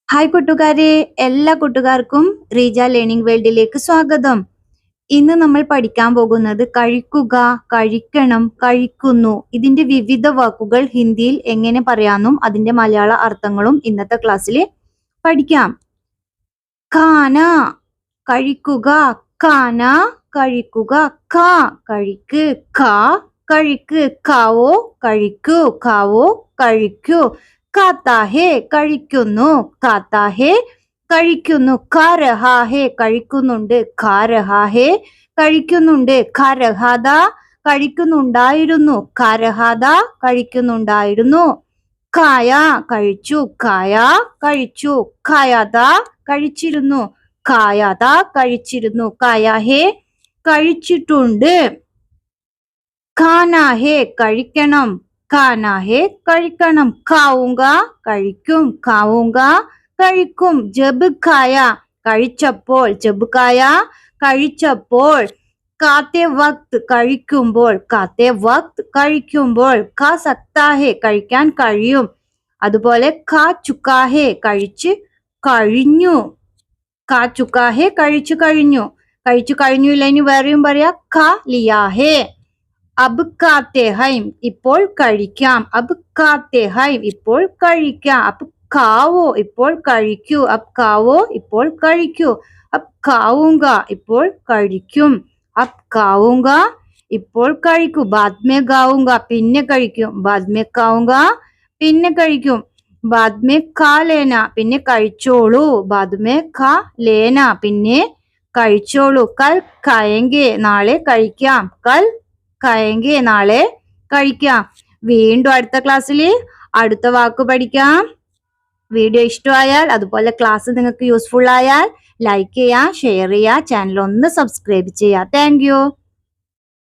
Hi കൂട്ടുകാരെ, എല്ലാ കൂട്ടുകാർക്കും റീജ ലേണിംഗ് വേൾഡിലേക്ക് സ്വാഗതം. ഇന്ന് നമ്മൾ പഠിക്കാൻ പോകുന്നത് കഴിക്കുക, കഴിക്കണം, കഴിക്കുന്നു ഇതിന്റെ വിവിധ വാക്കുകൾ ഹിന്ദിയിൽ എങ്ങനെ പറയാമെന്നും അതിന്റെ മലയാള അർത്ഥങ്ങളും ഇന്നത്തെ ക്ലാസ്സിൽ പഠിക്കാം. ഖാന കഴിക്കുക, ഖാന കഴിക്കുക, ഖാ കഴിക്ക്, ഖാ കഴിക്ക്, ഖാവോ കഴിക്കൂ, ഖാവോ കഴിക്കൂ. खाता है കഴിക്കുന്നു, खाता है കഴിക്കുന്നു, खा रहा है കഴിക്കുന്നുണ്ട്, खा रहा है കഴിക്കുന്നുണ്ട്, खा रहा था കഴിക്കുന്നുണ്ടായിരുന്നു, खा रहा था കഴിക്കുന്നുണ്ടായിരുന്നു, खाया കഴിച്ചു, खाया കഴിച്ചു, खाया था കഴിച്ചിരുന്നു, खाया था കഴിച്ചിരുന്നു, खाया है കഴിച്ചിട്ടുണ്ട്, खाना है കഴിക്കണം, खाना है കഴിക്കണം, खाऊंगा കഴിക്കും, खाऊंगा കഴിക്കും, जब खाया കഴിച്ചപ്പോൾ, जब खाया കഴിച്ചപ്പോൾ, खाते वक्त കഴിക്കുമ്പോൾ, खाते वक्त കഴിക്കുമ്പോൾ, खा सकता है കഴിക്കാൻ കഴിയും, അതുപോലെ खा चुका है കഴിച്ചു കഴിഞ്ഞു, खा चुका है കഴിച്ചു കഴിഞ്ഞു, കഴിച്ചു കഴിഞ്ഞു ഇല്ല ഇനി വേറെയും പറയാ खा लिया है. अब खाते हैं ഇപ്പോൾ കഴിക്കാം, अब खाते हैं ഇപ്പോൾ കഴിക്കാം, अब खाओ ഇപ്പോൾ കഴിക്കൂ, अब खाओ ഇപ്പോൾ കഴിക്കൂ, अब खाऊंगा ഇപ്പോൾ കഴിക്കും, अब खाऊंगा ഇപ്പോൾ കഴിക്കൂ, बाद में खाऊंगा പിന്നെ കഴിക്കും, बाद में खाऊंगा പിന്നെ കഴിക്കും, बाद में खा लेना പിന്നെ കഴിച്ചോളൂ, बाद में खा लेना പിന്നെ കഴിച്ചോളൂ, कल खाएंगे നാളെ കഴിക്കാം, कल खाएंगे നാളെ കഴിക്കാം. വീണ്ടും അടുത്ത ക്ലാസ്സിൽ അടുത്ത വാക്ക് പഠിക്കാം. വീഡിയോ ഇഷ്ടമായാൽ അതുപോലെ ക്ലാസ് നിങ്ങൾക്ക് യൂസ്ഫുൾ ആയാൽ ലൈക്ക് ചെയ്യുക, ഷെയർ ചെയ്യുക, ചാനൽ ഒന്ന് സബ്സ്ക്രൈബ് ചെയ്യുക. Thank you.